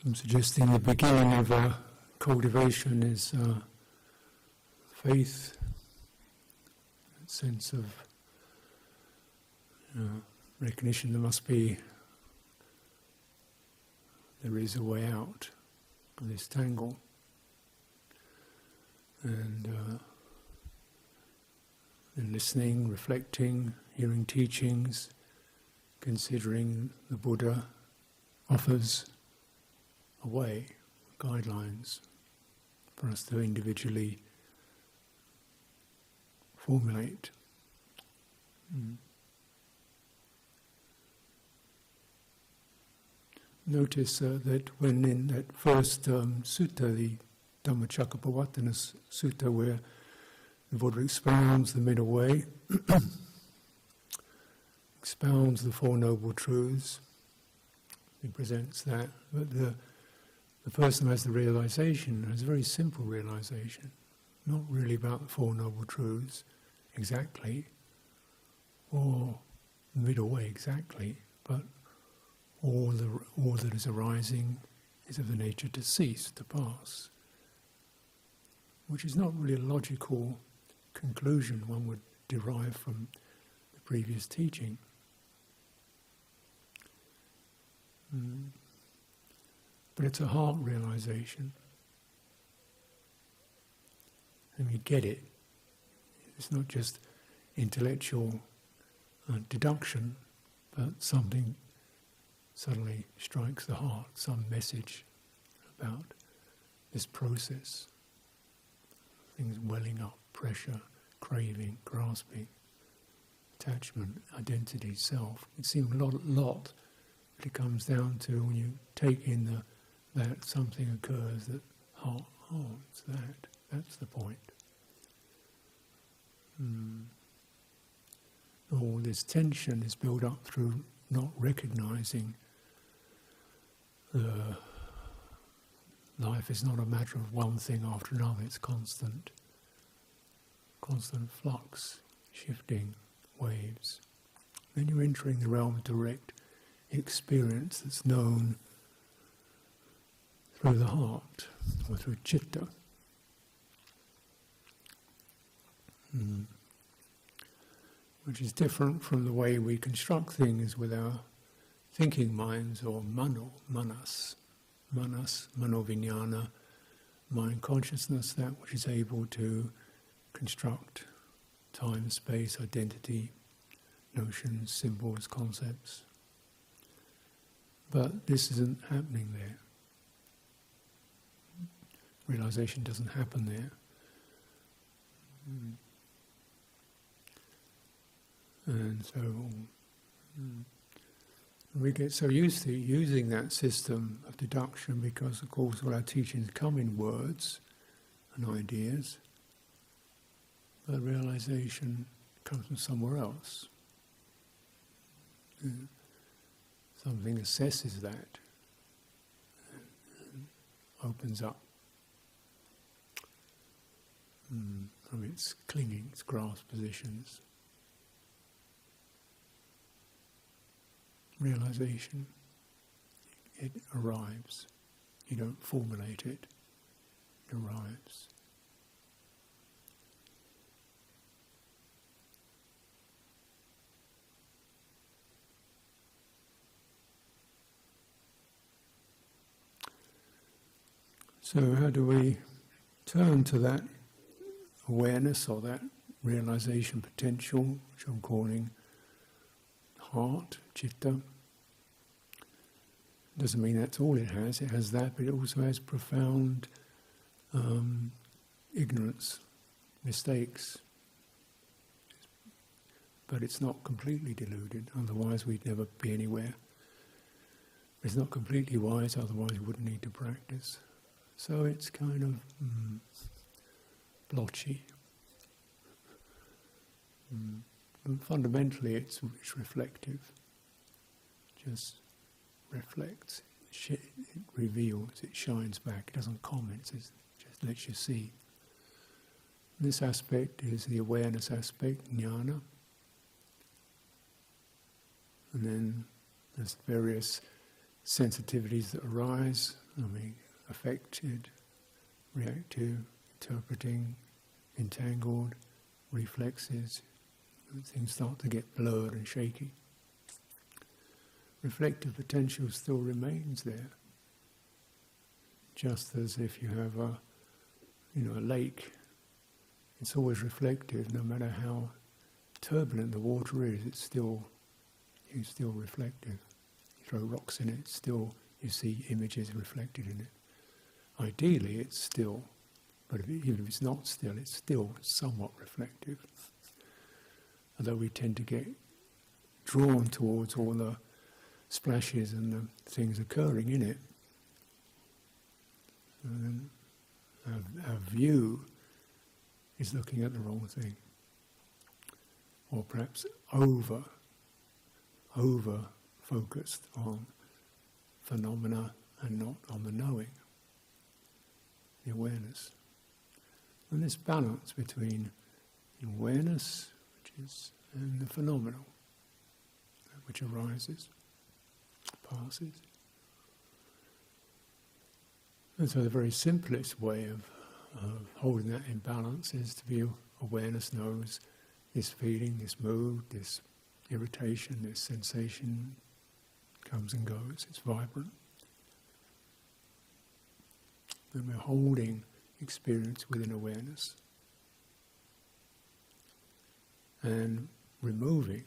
I'm suggesting the beginning of cultivation is faith, that sense of recognition there is a way out of this tangle, and listening, reflecting, hearing teachings, considering the Buddha offers a way, guidelines for us to individually formulate. Notice that when in that first sutta, the Dhammacakkappavattana Sutta, where the Buddha expounds the middle way, expounds the Four Noble Truths, he presents that, but the person who has the realization has a very simple realization, not really about the Four Noble Truths exactly, or the middle way exactly, but all that is arising is of the nature to cease, to pass, which is not really a logical conclusion one would derive from the previous teaching. But it's a heart realization, and you get it. It's not just intellectual deduction, but something suddenly strikes the heart, some message about this process. Things welling up, pressure, craving, grasping, attachment, identity, self. It seems a lot, but it comes down to when you take in that something occurs that, it's that. That's the point. All this tension is built up through not recognizing life is not a matter of one thing after another, it's constant flux, shifting waves. Then you're entering the realm of direct experience that's known through the heart, or through citta. Which is different from the way we construct things with our thinking minds, or manas, manovinyana, mind consciousness, that which is able to construct time, space, identity, notions, symbols, concepts. But this isn't happening there. Realization doesn't happen there. And so we get so used to using that system of deduction because, of course, all our teachings come in words and ideas, but realization comes from somewhere else. Something assesses that, and opens up from its clinging, its grasp positions. Realization, it arrives. You don't formulate it, it arrives. So how do we turn to that awareness or that realization potential, which I'm calling heart, citta? Doesn't mean that's all it has. It has that, but it also has profound ignorance, mistakes. But it's not completely deluded, otherwise we'd never be anywhere. It's not completely wise, otherwise we wouldn't need to practice. So it's kind of blotchy. But fundamentally it's reflective. Just reflects, it reveals, it shines back, it doesn't comment, it just lets you see. This aspect is the awareness aspect, jnana. And then there's various sensitivities that arise, affected, reactive, interpreting, entangled, reflexes, things start to get blurred and shaky. Reflective potential still remains there, just as if you have a lake. It's always reflective, no matter how turbulent the water is. It's still reflective. You throw rocks in it, still you see images reflected in it. Ideally, it's still, but even if it's not still, it's still somewhat reflective. Although we tend to get drawn towards all the splashes and the things occurring in it. And our view is looking at the wrong thing, or perhaps over focused on phenomena and not on the knowing, the awareness. And this balance between awareness, and the phenomenal, which arises, passes. And so the very simplest way of holding that in balance is to be awareness knows this feeling, this mood, this irritation, this sensation comes and goes, it's vibrant. And we're holding experience within awareness and removing,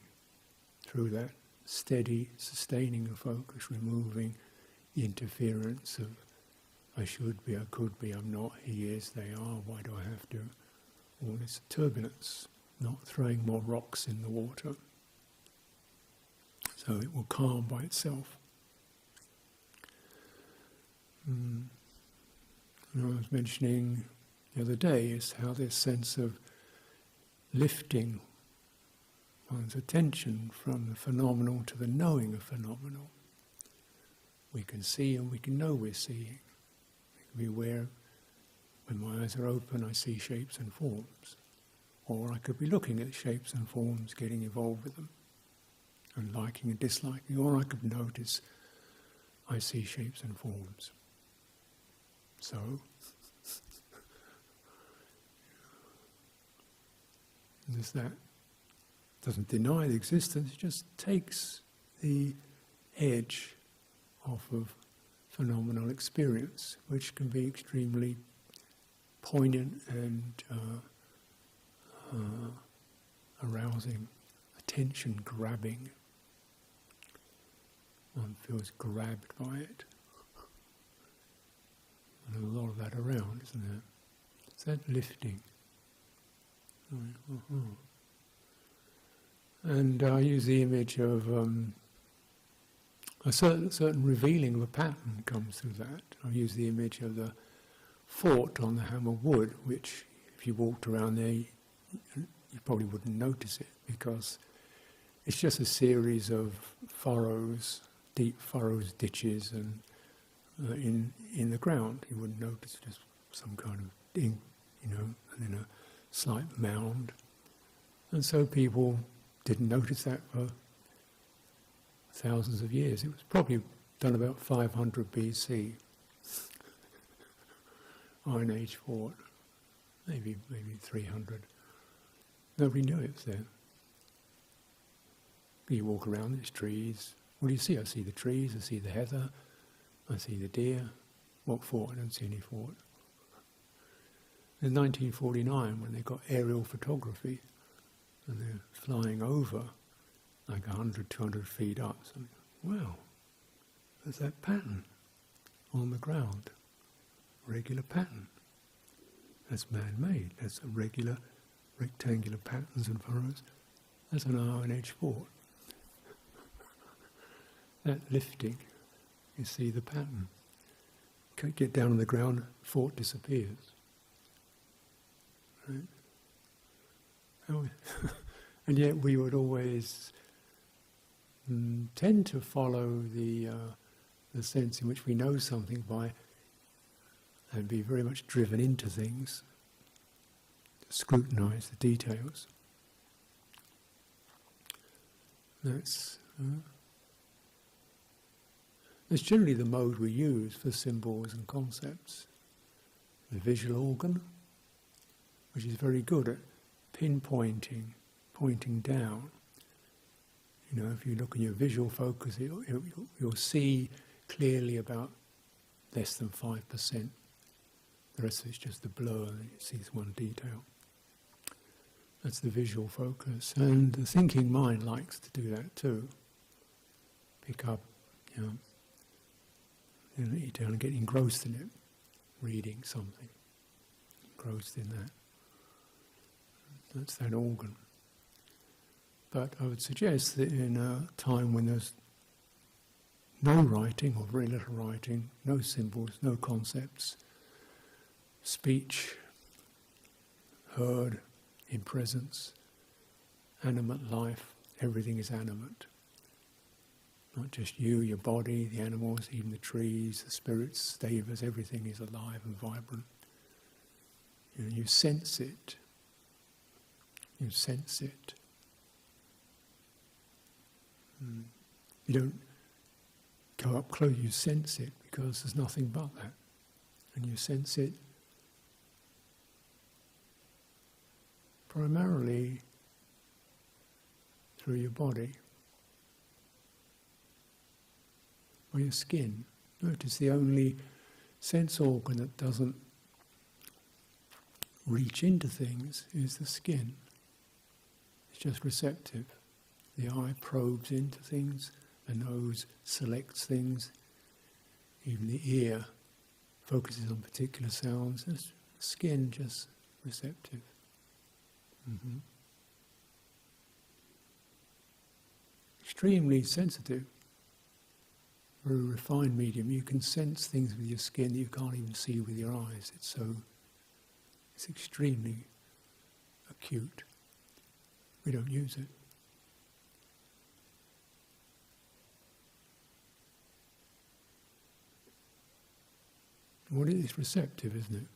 through that steady sustaining of focus, removing the interference of I should be, I could be, I'm not, he is, they are, why do I have to? All this turbulence, not throwing more rocks in the water. So it will calm by itself. I was mentioning the other day is how this sense of lifting one's attention from the phenomenal to the knowing of phenomenal. We can see and we can know we're seeing. We can be aware, when my eyes are open, I see shapes and forms. Or I could be looking at shapes and forms, getting involved with them, and liking and disliking. Or I could notice, I see shapes and forms. So, there's that. Doesn't deny the existence, it just takes the edge off of phenomenal experience, which can be extremely poignant and arousing, attention-grabbing. One feels grabbed by it. And there's a lot of that around, isn't there? It's that lifting. And I use the image of a certain revealing of a pattern comes through that. I use the image of the fort on the Hammer Wood, which if you walked around there, you probably wouldn't notice it, because it's just a series of furrows, deep furrows, ditches, and in the ground. You wouldn't notice just some kind of ding, and then a slight mound. And so people didn't notice that for thousands of years. It was probably done about 500 BC. Iron Age fort, maybe 300. Nobody knew it was there. You walk around, there's trees. What do you see? I see the trees, I see the heather, I see the deer. What fort? I don't see any fort. In 1949, when they got aerial photography, and they're flying over like 100, 200 feet up, so, wow, there's that pattern on the ground. Regular pattern. That's man-made. That's a regular rectangular patterns and furrows. That's an Iron Age fort. That lifting, you see the pattern. Can't get down on the ground, fort disappears. Right? And yet we would always tend to follow the sense in which we know something by, and be very much driven into things, to scrutinise the details. That's That's generally the mode we use for symbols and concepts. The visual organ, which is very good at pinpointing, pointing down. You know, if you look in your visual focus, you'll see clearly about less than 5%. The rest of it's just a blur, and it sees one detail. That's the visual focus. And the thinking mind likes to do that too. Pick up, detail and get engrossed in it, reading something. Engrossed in that. That's that organ. But I would suggest that in a time when there's no writing, or very little writing, no symbols, no concepts, speech heard in presence, animate life, everything is animate. Not just you, your body, the animals, even the trees, the spirits, devas, everything is alive and vibrant. You sense it. You sense it. You don't go up close, you sense it, because there's nothing but that. And you sense it primarily through your body or your skin. Notice the only sense organ that doesn't reach into things is the skin. It's just receptive. The eye probes into things, the nose selects things, even the ear focuses on particular sounds. The skin just receptive. Extremely sensitive. Very refined medium. You can sense things with your skin that you can't even see with your eyes. It's extremely acute. We don't use it. What is it's receptive, isn't it?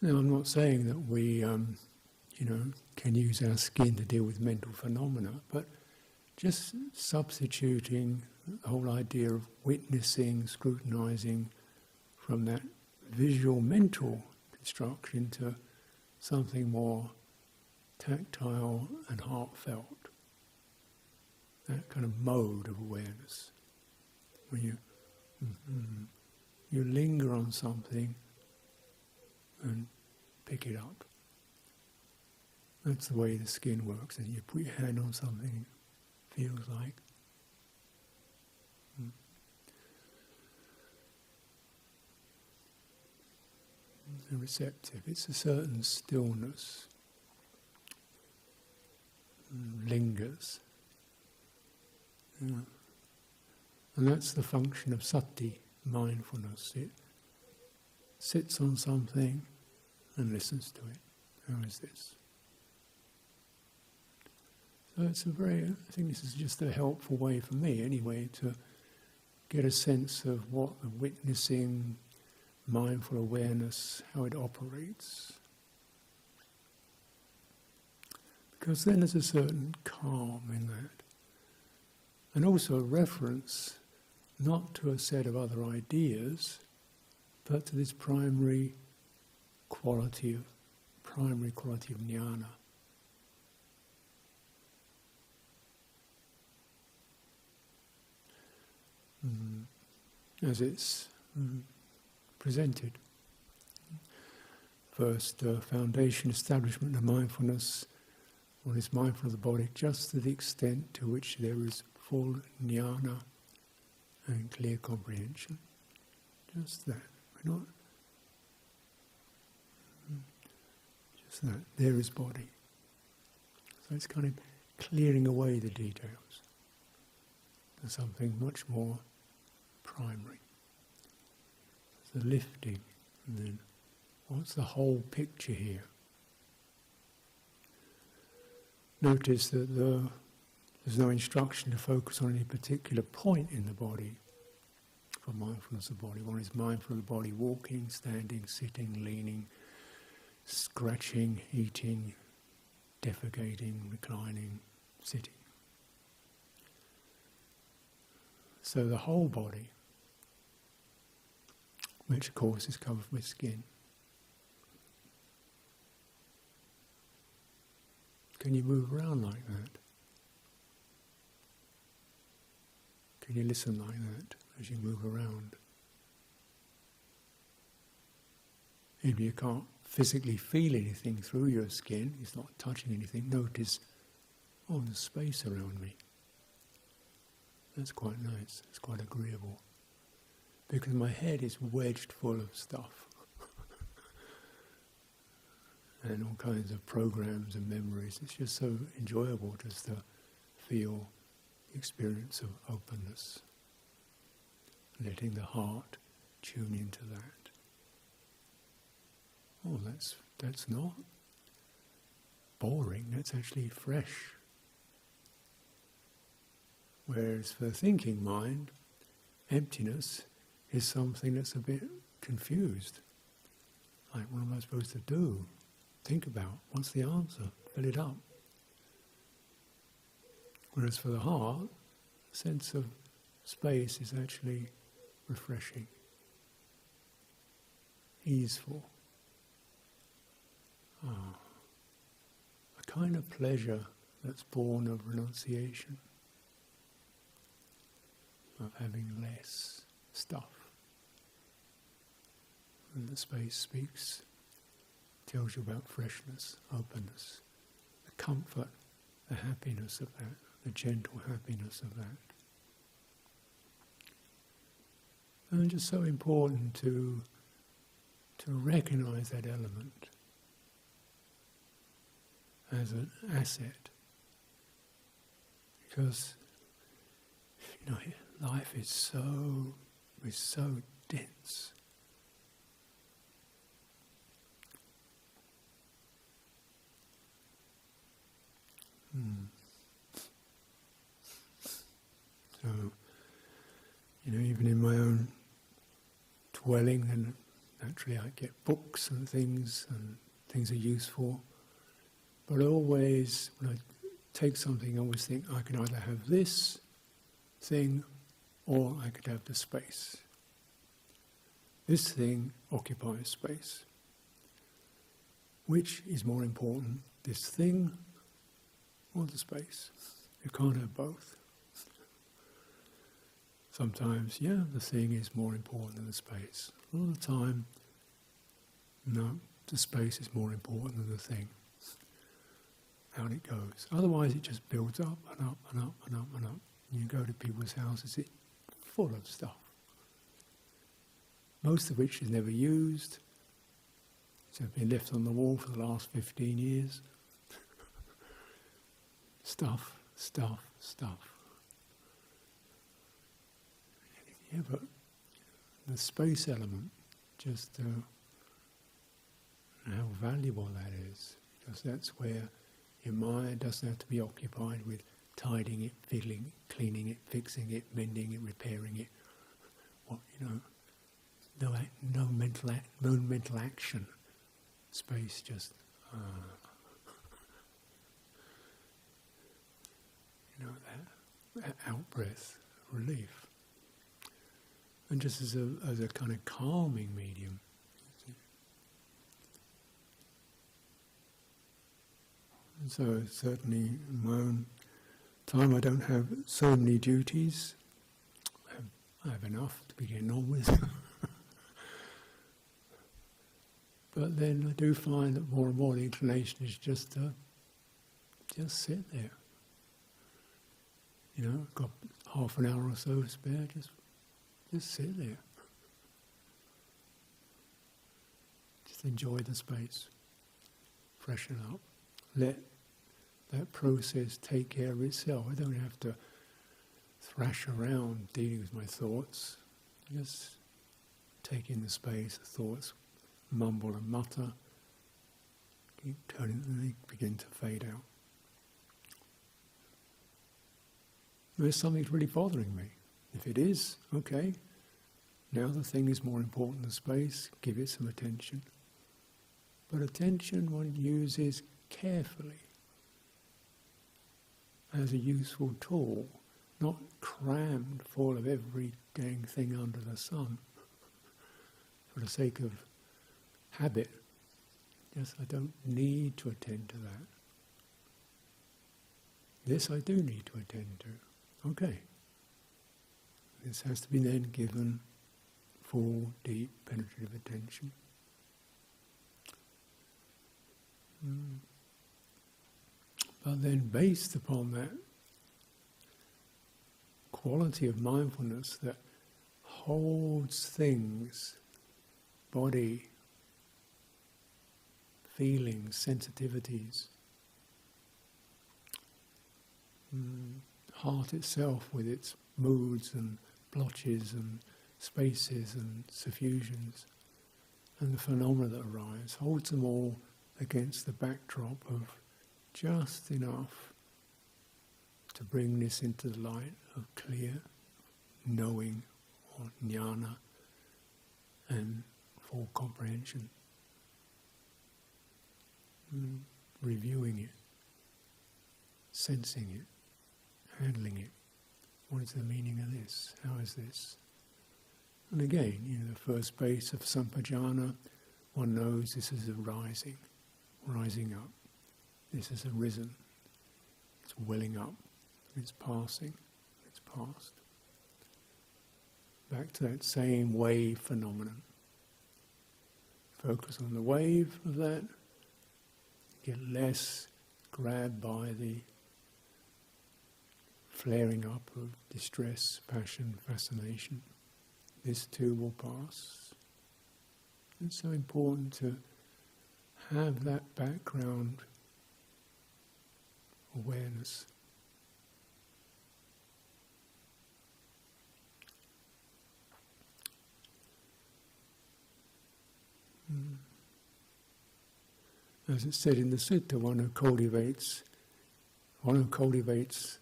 Now, I'm not saying that we, can use our skin to deal with mental phenomena, but just substituting the whole idea of witnessing, scrutinizing from that visual mental construction to something more tactile and heartfelt. That kind of mode of awareness. When you linger on something and pick it up. That's the way the skin works. And you put your hand on something, it feels like. It's receptive. It's a certain stillness. Lingers. Yeah. And that's the function of sati, mindfulness. It sits on something and listens to it. How is this? So it's I think this is just a helpful way for me anyway to get a sense of what the witnessing, mindful awareness, how it operates. Because then there's a certain calm in that. And also a reference not to a set of other ideas, but to this primary quality of jnana. As it's presented. First, foundation, establishment of mindfulness. One is mindful of the body just to the extent to which there is full jnana and clear comprehension. Just that. We're not. Just that. There is body. So it's kind of clearing away the details to something much more primary. The lifting, and then what's the whole picture here? Notice that there's no instruction to focus on any particular point in the body for mindfulness of the body. One is mindful of the body walking, standing, sitting, leaning, scratching, eating, defecating, reclining, sitting. So the whole body, which of course is covered with skin. Can you move around like that? Can you listen like that as you move around? If you can't physically feel anything through your skin, it's not touching anything, notice, oh, there's space around me. That's quite nice, it's quite agreeable. Because my head is wedged full of stuff. And all kinds of programs and memories. It's just so enjoyable just to feel the experience of openness. Letting the heart tune into that. Oh, that's not boring, that's actually fresh. Whereas for the thinking mind, emptiness is something that's a bit confused. Like, what am I supposed to do? Think about, what's the answer? Fill it up. Whereas for the heart, a sense of space is actually refreshing, easeful. A kind of pleasure that's born of renunciation, of having less stuff. And the space speaks, tells you about freshness, openness, the comfort, the happiness of that, the gentle happiness of that. And it's just so important to recognize that element as an asset. Because, life is so dense. So, even in my own dwelling, and naturally I get books and things are useful. But always, when I take something, I always think I can either have this thing or I could have the space. This thing occupies space. Which is more important, this thing or the space? You can't have both. Sometimes, the thing is more important than the space. All the time, no, the space is more important than the thing. Out it goes. Otherwise it just builds up and up and up and up and up. And you go to people's houses, it's full of stuff. Most of which is never used. It's been left on the wall for the last 15 years. Stuff. Yeah, but the space element, just how valuable that is. Because that's where your mind doesn't have to be occupied with tidying it, fiddling it, cleaning it, fixing it, mending it, repairing it. No mental action. Space just, that out-breath, relief. And just as a kind of calming medium. And so certainly in my own time I don't have so many duties. I have enough to be getting on with. But then I do find that more and more the inclination is just to sit there. I've got half an hour or so spare, just sit there. Just enjoy the space. Freshen up. Let that process take care of itself. I don't have to thrash around dealing with my thoughts. Just take in the space, the thoughts mumble and mutter, keep turning, and they begin to fade out. There's something really bothering me. If it is, okay, now the thing is more important than space, give it some attention. But attention one uses carefully as a useful tool, not crammed full of every dang thing under the sun for the sake of habit. Yes, I don't need to attend to that. This I do need to attend to. Okay. This has to be then given full, deep, penetrative attention. But then based upon that quality of mindfulness that holds things, body, feelings, sensitivities, heart itself with its moods and blotches and spaces and suffusions, and the phenomena that arise, holds them all against the backdrop of just enough to bring this into the light of clear knowing or jnana and full comprehension. Reviewing it, sensing it, handling it. What is the meaning of this? How is this? And again, the first base of sampajana, one knows this is a rising up. This has arisen. It's welling up. It's passing. It's past. Back to that same wave phenomenon. Focus on the wave of that. Get less grabbed by the flaring up of distress, passion, fascination. This too will pass. It's so important to have that background awareness. As it said in the sutta, one who cultivates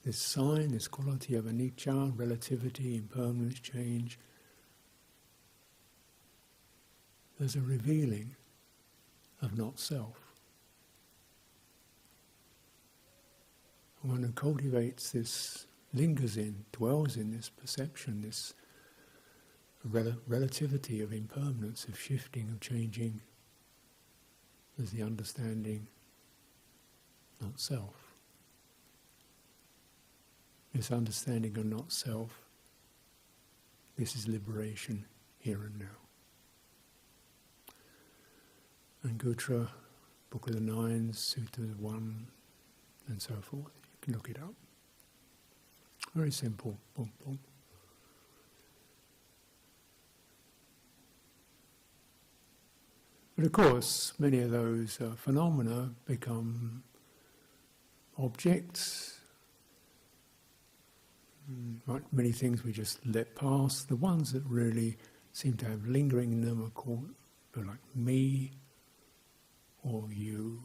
this sign, this quality of anicca, relativity, impermanence, change, there's a revealing of not self. One who cultivates this, lingers in, dwells in this perception, this relativity of impermanence, of shifting, of changing, there's the understanding not self. This understanding of not self, this is liberation here and now. And Gutra, Book of the Nines, Sutta 1, and so forth. You can look it up. Very simple. Boom, boom. But of course, many of those phenomena become objects. Many things we just let pass. The ones that really seem to have lingering in them are called like me, or you,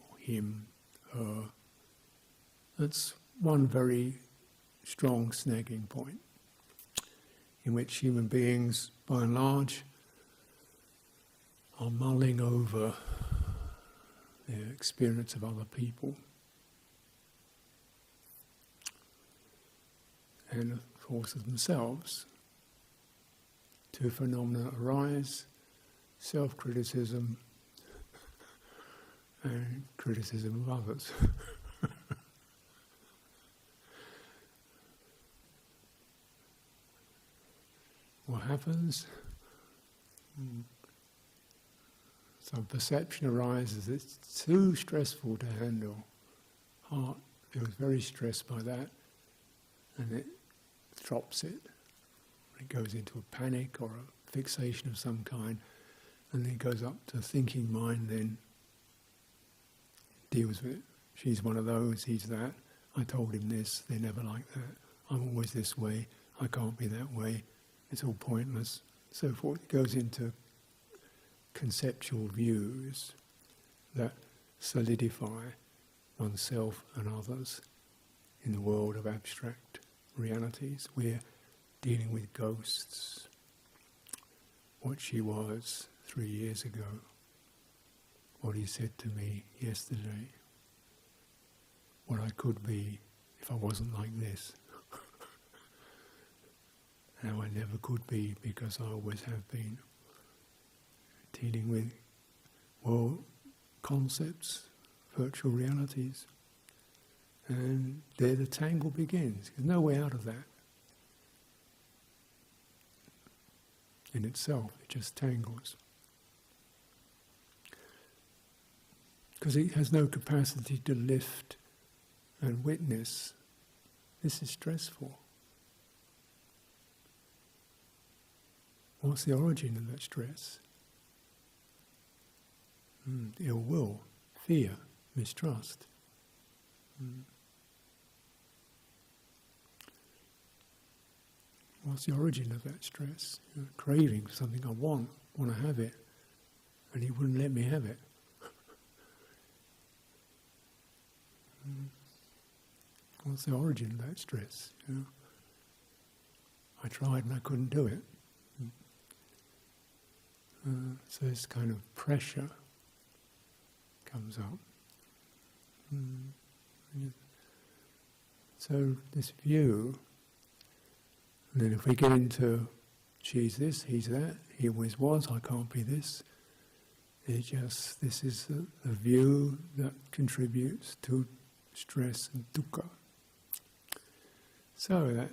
or him, her. That's one very strong snagging point in which human beings, by and large, are mulling over their experience of other people. And of course of themselves. Two phenomena arise, self-criticism and criticism of others. What happens? Some perception arises, it's too stressful to handle. Heart feels very stressed by that, and it drops it. It goes into a panic or a fixation of some kind, and then it goes up to thinking mind, then deals with it. She's one of those, he's that. I told him this, they're never like that. I'm always this way, I can't be that way. It's all pointless, so forth. It goes into conceptual views that solidify oneself and others in the world of abstract realities. We're dealing with ghosts. What she was 3 years ago, what he said to me yesterday, what I could be if I wasn't like this. Now I never could be because I always have been. Dealing with, well, concepts, virtual realities. And there the tangle begins. There's no way out of that. In itself, it just tangles. Because it has no capacity to lift and witness. This is stressful. What's the origin of that stress? Ill will, fear, mistrust. What's the origin of that stress? Craving for something I want to have it, and he wouldn't let me have it. What's the origin of that stress? I tried and I couldn't do it. So this kind of pressure comes up. So this view, and then if we get into she's this, he's that, he always was, I can't be this, this is a view that contributes to stress and dukkha. So that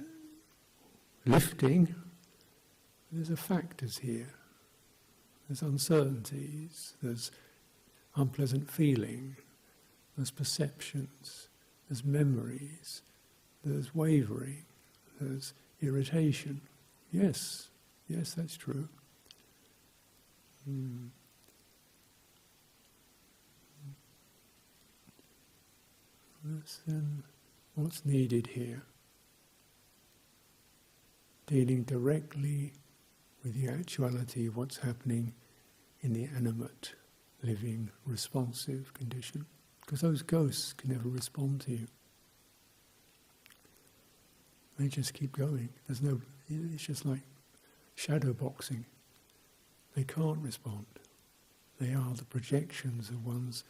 lifting, there's factors here. There's uncertainties, there's unpleasant feeling, there's perceptions, there's memories, there's wavering, there's irritation. Yes, that's true. That's then what's needed here. Dealing directly with the actuality of what's happening in the animate, living, responsive condition. Because those ghosts can never respond to you. They just keep going. It's just like shadow boxing. They can't respond. They are the projections of one's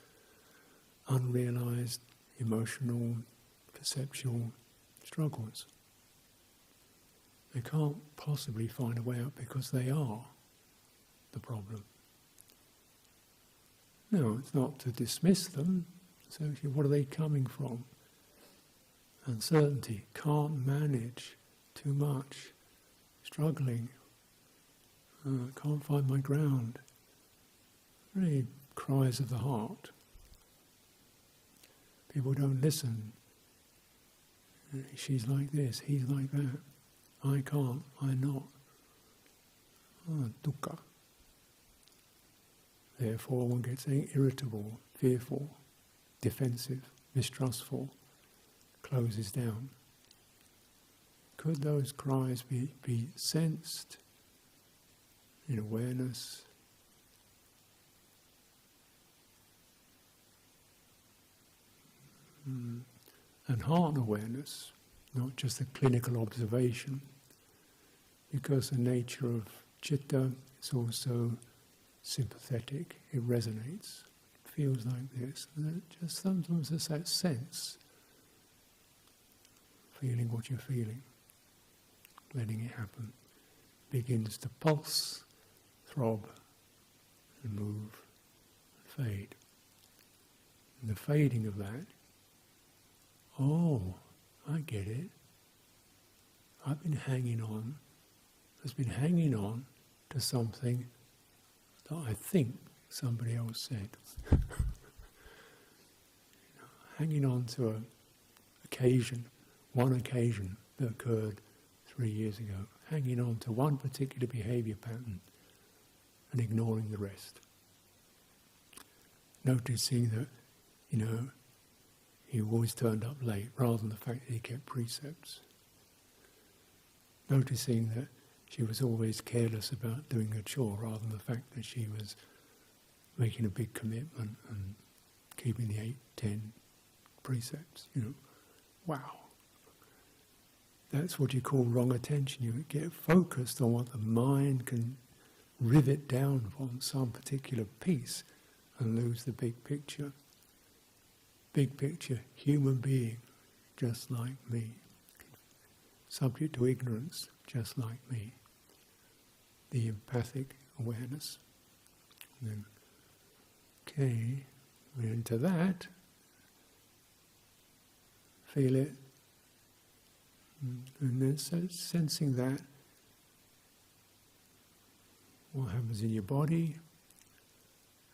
unrealized emotional, perceptual struggles. They can't possibly find a way out because they are the problem. No, it's not to dismiss them. So what are they coming from? Uncertainty, can't manage, too much, struggling, can't find my ground. Really cries of the heart. People don't listen. She's like this, he's like that. I can't, I'm not. Dukkha. Therefore one gets irritable, fearful, defensive, mistrustful, closes down. Could those cries be sensed in awareness? And heart awareness, not just a clinical observation, because the nature of citta is also sympathetic, it resonates, it feels like this. And it just sometimes there's that sense, feeling what you're feeling, letting it happen, begins to pulse, throb, and move, and fade. And the fading of that, oh, I get it. I've been hanging on to something that I think somebody else said. Hanging on to one occasion that occurred 3 years ago, hanging on to one particular behaviour pattern and ignoring the rest. Noticing that, he always turned up late, rather than the fact that he kept precepts. Noticing that she was always careless about doing a chore, rather than the fact that she was making a big commitment and keeping the 8, 10 precepts. Wow. That's what you call wrong attention. You get focused on what the mind can rivet down on some particular piece and lose the big picture. Big picture, human being, just like me. subject to ignorance, just like me. The empathic awareness. And then, okay, we're into that. Feel it. And then sensing that, what happens in your body,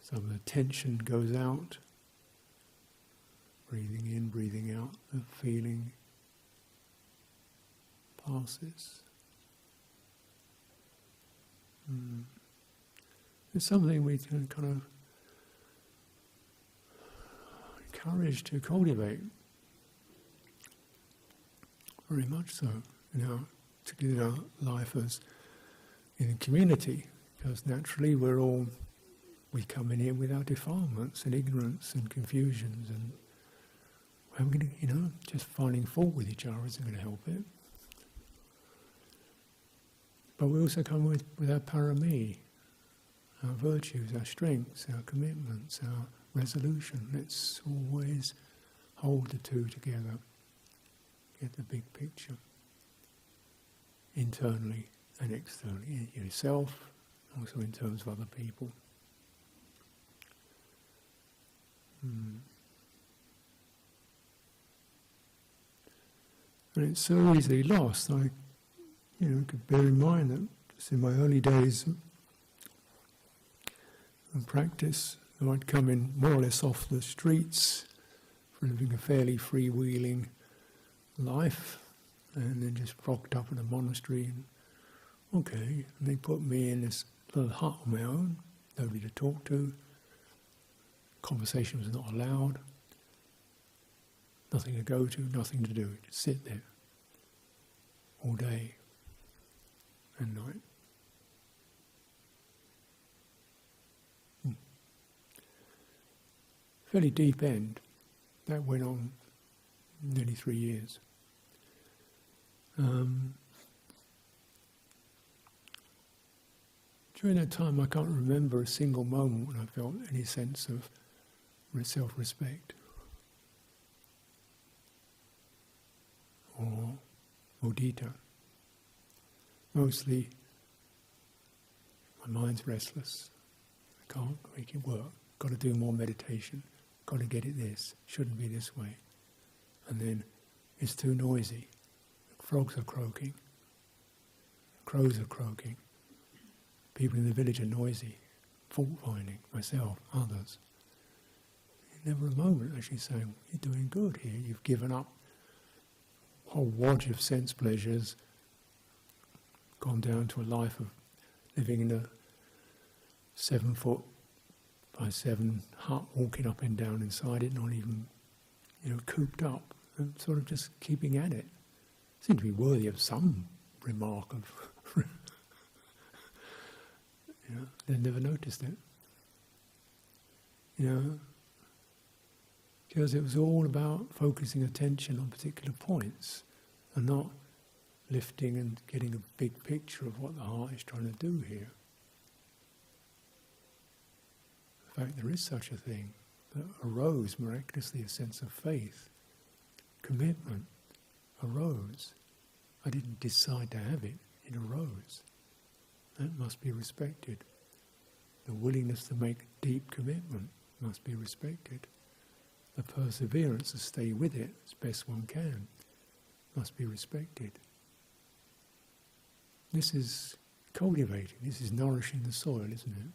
some of the tension goes out, breathing in, breathing out, the feeling passes. It's something we can kind of encourage to cultivate. Very much so, particularly in our life as in a community, because naturally we come in here with our defilements and ignorance and confusions, and I'm going to, just finding fault with each other isn't going to help it. But we also come with our parami, our virtues, our strengths, our commitments, our resolution. Let's always hold the two together. Get the big picture, internally and externally, in yourself, also in terms of other people. And it's so easily lost. I, could bear in mind that just in my early days of practice, I'd come in more or less off the streets for living a fairly freewheeling life, and then just rocked up in a monastery, and they put me in this little hut on my own, nobody to talk to, conversation was not allowed, nothing to go to, nothing to do, just sit there all day and night. Fairly deep end. That went on nearly 3 years. During that time, I can't remember a single moment when I felt any sense of self-respect or mudita. Mostly, my mind's restless. I can't make it work. Got to do more meditation. Got to get it this. Shouldn't be this way. And then it's too noisy. Frogs are croaking. Crows are croaking. People in the village are noisy. Fault finding. Myself, others. Never a moment actually saying, you're doing good here. You've given up a whole wodge of sense pleasures, gone down to a life of living in a 7 foot by 7 hut, walking up and down inside it, not even, cooped up, and sort of just keeping at it. Seemed to be worthy of some remark of, they never noticed it. Because it was all about focusing attention on particular points and not lifting and getting a big picture of what the heart is trying to do here. In fact, there is such a thing that arose miraculously, a sense of faith, commitment arose. I didn't decide to have it, it arose. That must be respected. The willingness to make deep commitment must be respected. The perseverance to stay with it as best one can must be respected. This is cultivating, this is nourishing the soil, isn't it?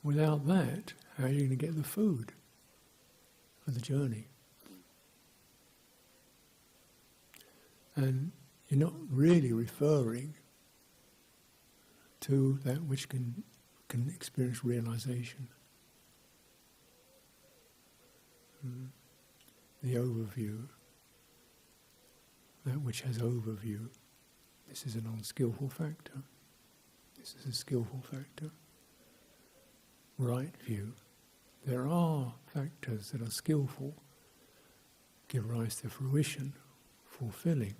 Without that, how are you going to get the food for the journey? And you're not really referring to that which can experience realization. The overview, that which has overview. This is a non-skillful factor. This is a skillful factor. Right view. There are factors that are skillful, give rise to fruition, fulfilling.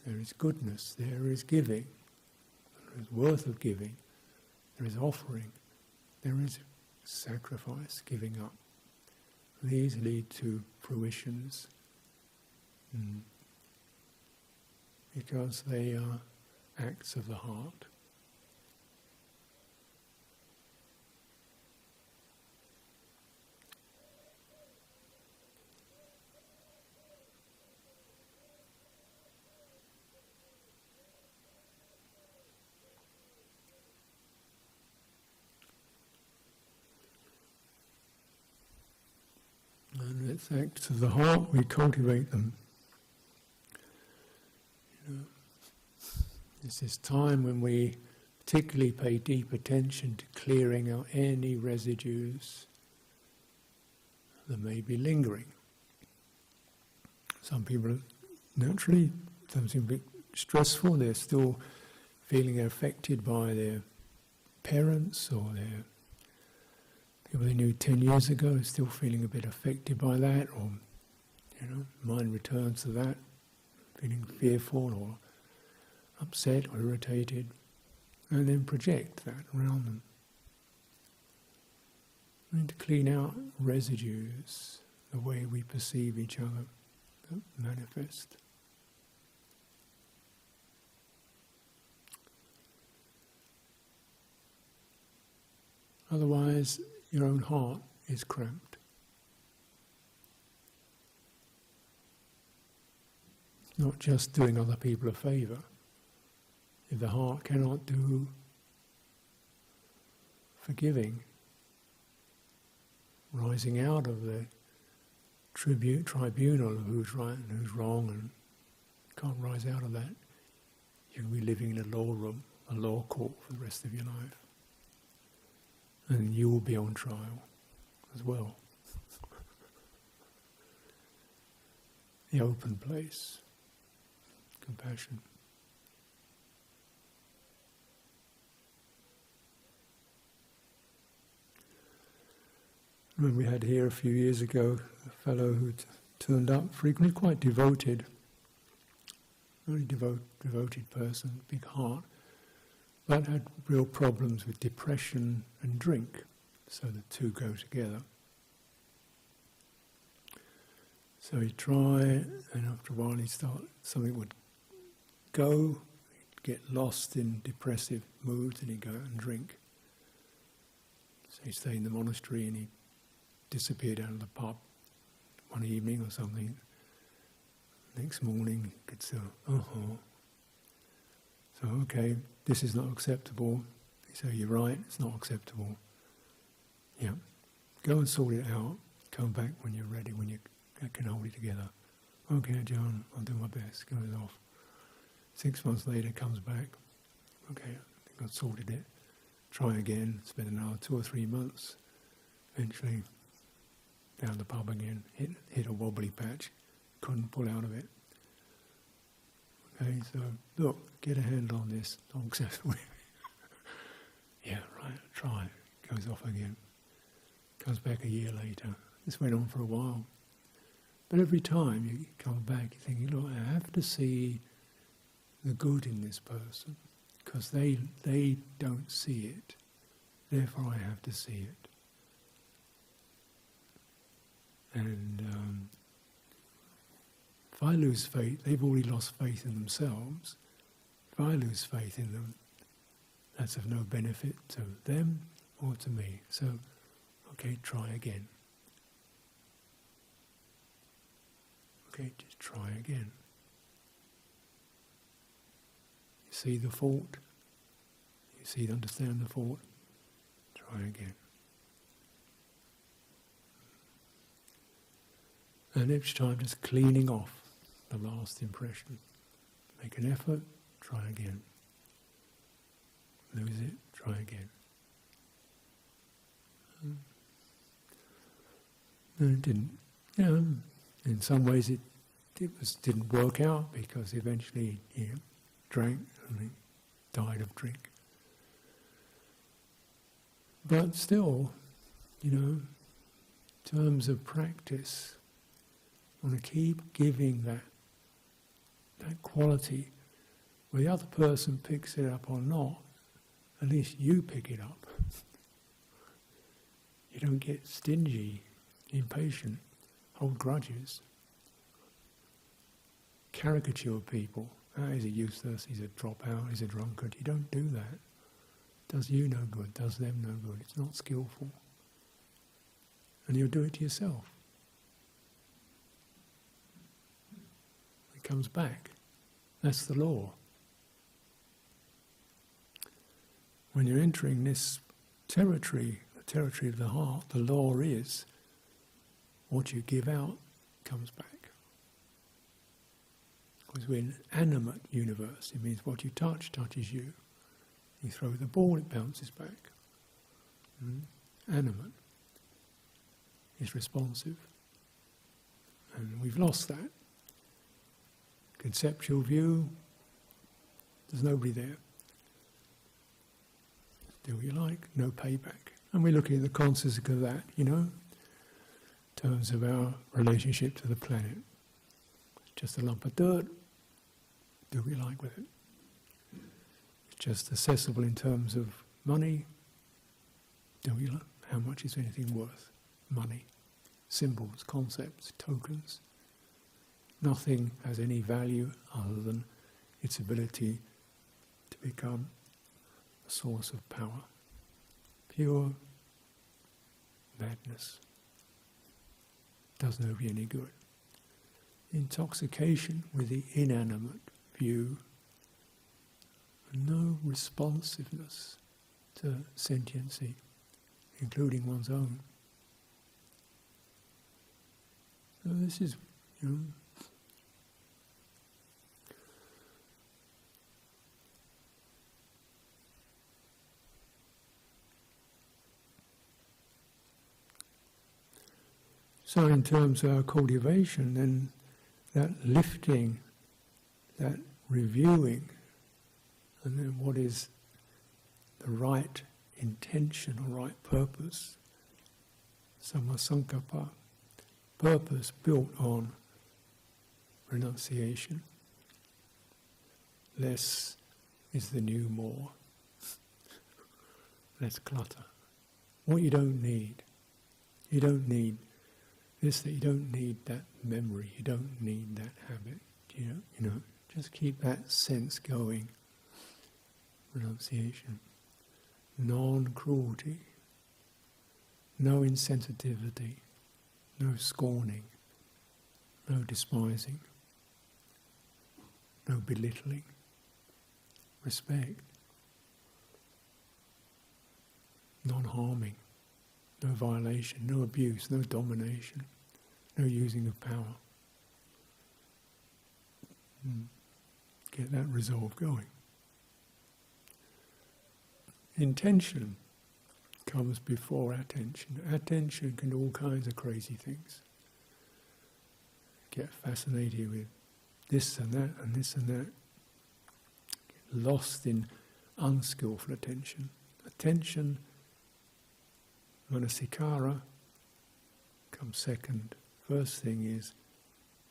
There is goodness, there is giving, there is worth of giving, there is offering, there is sacrifice, giving up. these lead to fruitions, because they are acts of the heart. And it's acts of the heart, we cultivate them. It's this time when we particularly pay deep attention to clearing out any residues that may be lingering. Some people naturally, something a bit stressful, they're still feeling affected by their parents or their people they knew 10 years ago, still feeling a bit affected by that, or mind returns to that, feeling fearful or upset or irritated, and then project that around them. We need to clean out residues, the way we perceive each other, that manifest. Otherwise, your own heart is cramped. Not just doing other people a favour. If the heart cannot do forgiving, rising out of the tribunal of who's right and who's wrong, and can't rise out of that, you can be living in a law room, a law court for the rest of your life. And you will be on trial as well. The open place, compassion. When we had here a few years ago a fellow who turned up frequently, quite devoted, very devoted person, big heart, but had real problems with depression and drink, so the two go together. So he'd try, and after a while something would go, he'd get lost in depressive moods, and he'd go out and drink. So he'd stay in the monastery, and he disappeared out of the pub one evening or something. Next morning, he could say, So, okay, this is not acceptable. He said, you're right, it's not acceptable. Yeah, go and sort it out. Come back when you're ready, when you can hold it together. Okay, John, I'll do my best. Goes off. 6 months later, comes back. Okay, I think I've sorted it. Try again, spend another 2 or 3 months. Eventually, down the pub again, hit a wobbly patch. Couldn't pull out of it. Okay, so look, get a handle on this. Not acceptable. Yeah, right, try. Goes off again. Comes back a year later. This went on for a while. But every time you come back, you're thinking, look, I have to see the good in this person, because they don't see it. Therefore I have to see it. And if I lose faith, they've already lost faith in themselves. If I lose faith in them, that's of no benefit to them or to me. So, okay, try again. Okay, just try again. You see the fault, understand the fault, try again. And each time just cleaning off the last impression. Make an effort, try again. Lose it, try again. And it didn't, in some ways it didn't work out, because eventually he drank and he died of drink. But still, in terms of practice, I want to keep giving that quality, where the other person picks it up or not, at least you pick it up. You don't get stingy, impatient, hold grudges, caricature people. He's a useless, he's a dropout, he's a drunkard. You don't do that. Does you no good, does them no good. It's not skillful. And you'll do it to yourself. It comes back. That's the law. When you're entering this territory, the territory of the heart, the law is what you give out comes back. Because we're an animate universe. It means what you touch touches you. You throw the ball, it bounces back. Animate is responsive. And we've lost that. Conceptual view, there's nobody there. Do what you like, no payback. And we're looking at the consequences of that, in terms of our relationship to the planet. It's just a lump of dirt, do what you like with it. It's just accessible in terms of money, do what you like. How much is anything worth? Money, symbols, concepts, tokens. Nothing has any value other than its ability to become a source of power. Pure madness. Does nobody any good. Intoxication with the inanimate view, no responsiveness to sentiency, including one's own. So this is, so in terms of our cultivation, then that lifting, that reviewing, and then what is the right intention or right purpose, sammasankappa, purpose built on renunciation. Less is the new more. Less clutter. What you don't need. You don't need this, that you don't need that memory, you don't need that habit. Just keep that sense going. Renunciation. Non-cruelty. No insensitivity. No scorning. No despising. No belittling. Respect. Non-harming. No violation, no abuse, no domination, no using of power. Get that resolve going. Intention comes before attention. Attention can do all kinds of crazy things. Get fascinated with this and that and this and that. Get lost in unskillful attention. Attention, manasikara, comes second. First thing is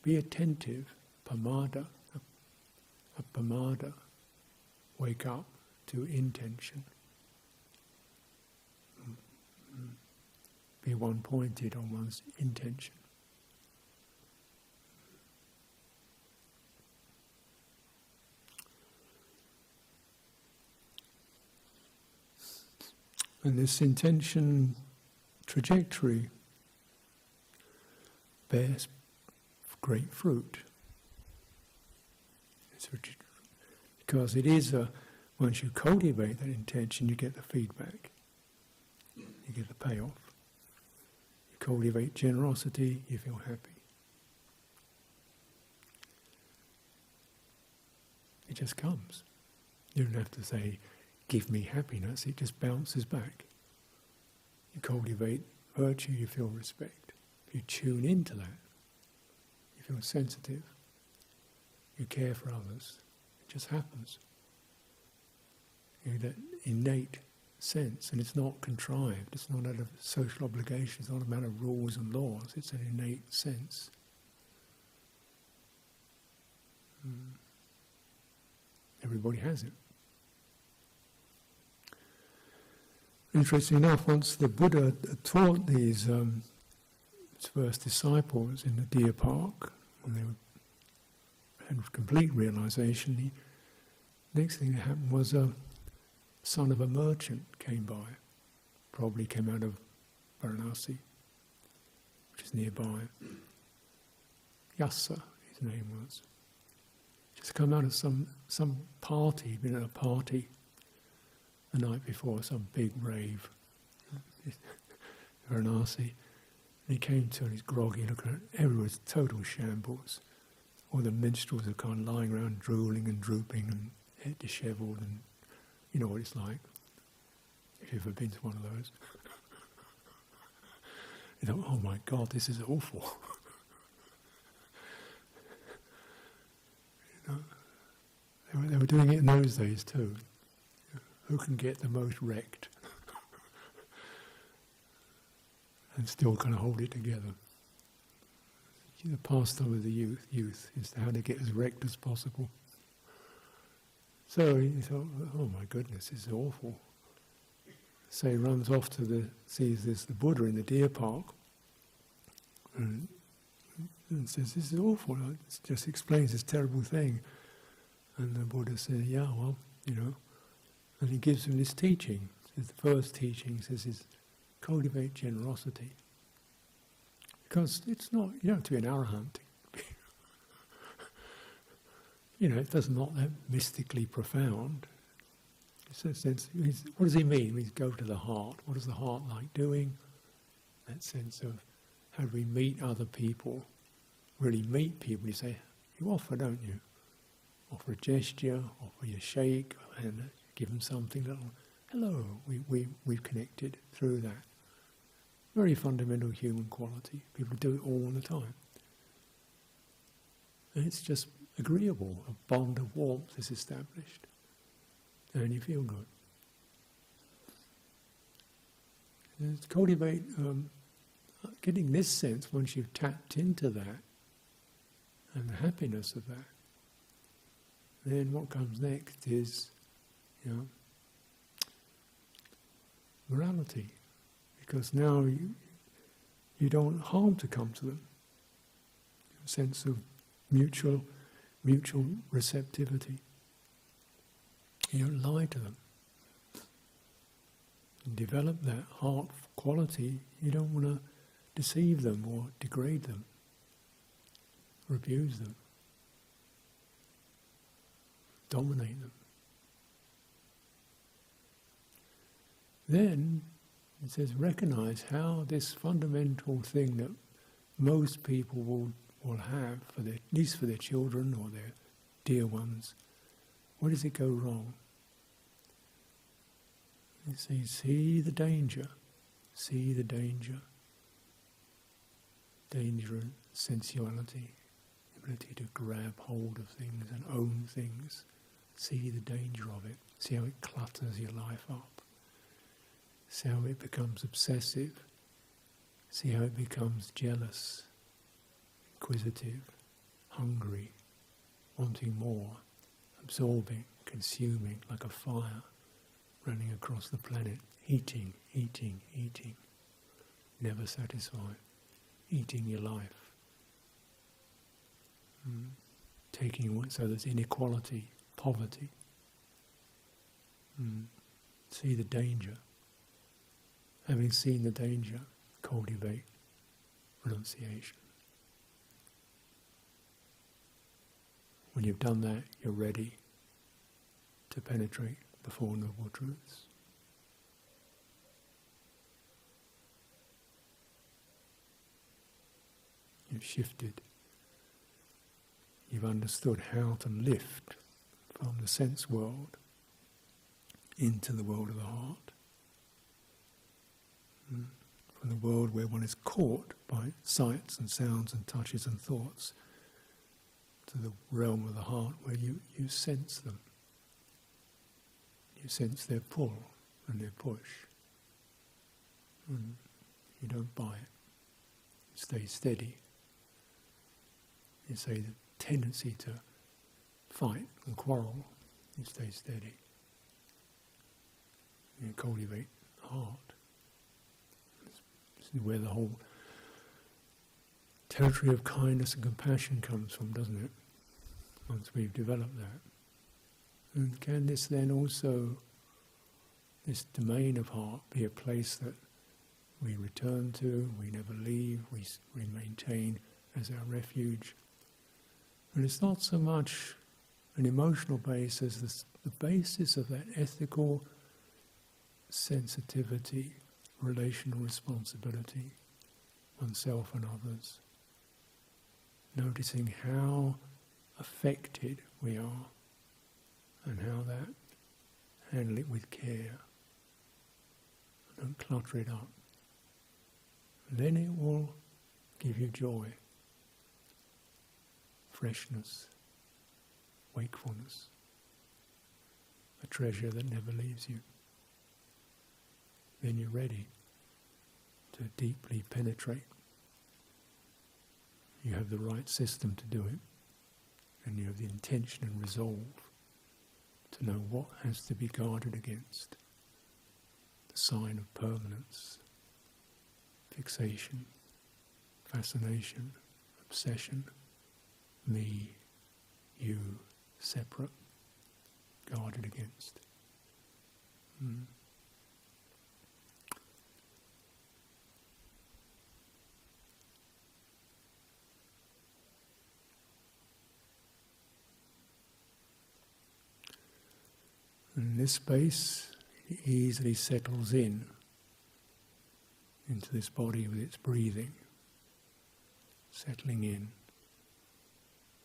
be attentive, pamada, a pamada, wake up to intention. Be one-pointed on one's intention. And this intention trajectory bears great fruit. Because it is once you cultivate that intention, you get the feedback. You get the payoff. You cultivate generosity, you feel happy. It just comes. You don't have to say, give me happiness, it just bounces back. You cultivate virtue, you feel respect. If you tune into that, you feel sensitive. You care for others. It just happens. That innate sense, and it's not contrived, it's not out of social obligation, it's not a matter of rules and laws, it's an innate sense. Everybody has it. Interesting enough, once the Buddha taught these his first disciples in the deer park, when they had complete realization, next thing that happened was a son of a merchant came by, probably came out of Varanasi, which is nearby. Yassa, his name was. Just come out of some party, been at a party the night before, some big rave, Varanasi. And he came to and he's groggy, looking at everyone's total shambles. All the minstrels are kind of lying around, drooling and drooping and head dishevelled, and you know what it's like, if you've ever been to one of those. You thought, oh my God, this is awful. You know, they were doing it in those days too. Who can get the most wrecked and still kind of hold it together? The pastime of the youth is how to get as wrecked as possible. So he thought, oh my goodness, this is awful. So he runs off sees the Buddha in the deer park, and says, this is awful. It just explains this terrible thing. And the Buddha says, yeah, well, you know. And he gives him this teaching. The first teaching says, cultivate generosity. Because it's not, you don't have to be an arahant. You know, it's not that mystically profound. It's a sense, what does he mean? We go to the heart. What is the heart like doing? That sense of how do we meet other people, really meet people. You say, you offer, don't you? Offer a gesture, offer a shake, and give them something little. Hello, we've connected through that. Very fundamental human quality. People do it all the time. And it's just agreeable. A bond of warmth is established. And you feel good. And to cultivate, getting this sense, once you've tapped into that, and the happiness of that, then what comes next is, you know, morality. Because now you don't want harm to come to them. A sense of mutual receptivity. You don't lie to them. And develop that heart quality. You don't want to deceive them or degrade them or abuse them, dominate them. Then it says, recognize how this fundamental thing that most people will have, at least for their children or their dear ones, where does it go wrong? It says, see the danger, danger of sensuality, ability to grab hold of things and own things. See the danger of it, see how it clutters your life up. See how it becomes obsessive. See how it becomes jealous, inquisitive, hungry, wanting more, absorbing, consuming, like a fire running across the planet, eating, never satisfied, eating your life. Taking, so there's inequality, poverty. See the danger. Having seen the danger, cultivate renunciation. When you've done that, you're ready to penetrate the Four Noble Truths. You've shifted. You've understood how to lift from the sense world into the world of the heart. From the world where one is caught by sights and sounds and touches and thoughts, to the realm of the heart where you sense them. You sense their pull and their push. And you don't buy it. You stay steady. You say the tendency to fight and quarrel, you stay steady. You cultivate the heart. This is where the whole territory of kindness and compassion comes from, doesn't it? Once we've developed that. And can this then also, this domain of heart, be a place that we return to, we never leave, we maintain as our refuge? And it's not so much an emotional base as the basis of that ethical sensitivity, relational responsibility, oneself and others. Noticing how affected we are and how that, handle it with care. Don't clutter it up. Then it will give you joy, freshness, wakefulness, a treasure that never leaves you. Then you're ready to deeply penetrate. You have the right system to do it, and you have the intention and resolve to know what has to be guarded against. The sign of permanence, fixation, fascination, obsession, me, you, separate, guarded against. And this space easily settles into this body with its breathing, settling in,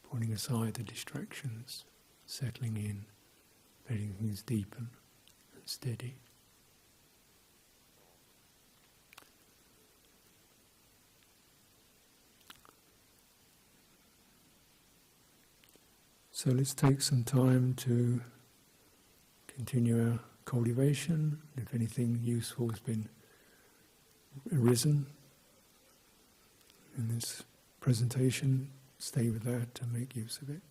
putting aside the distractions, settling in, letting things deepen and steady. So let's take some time to continue our cultivation. If anything useful has been arisen in this presentation, stay with that and make use of it.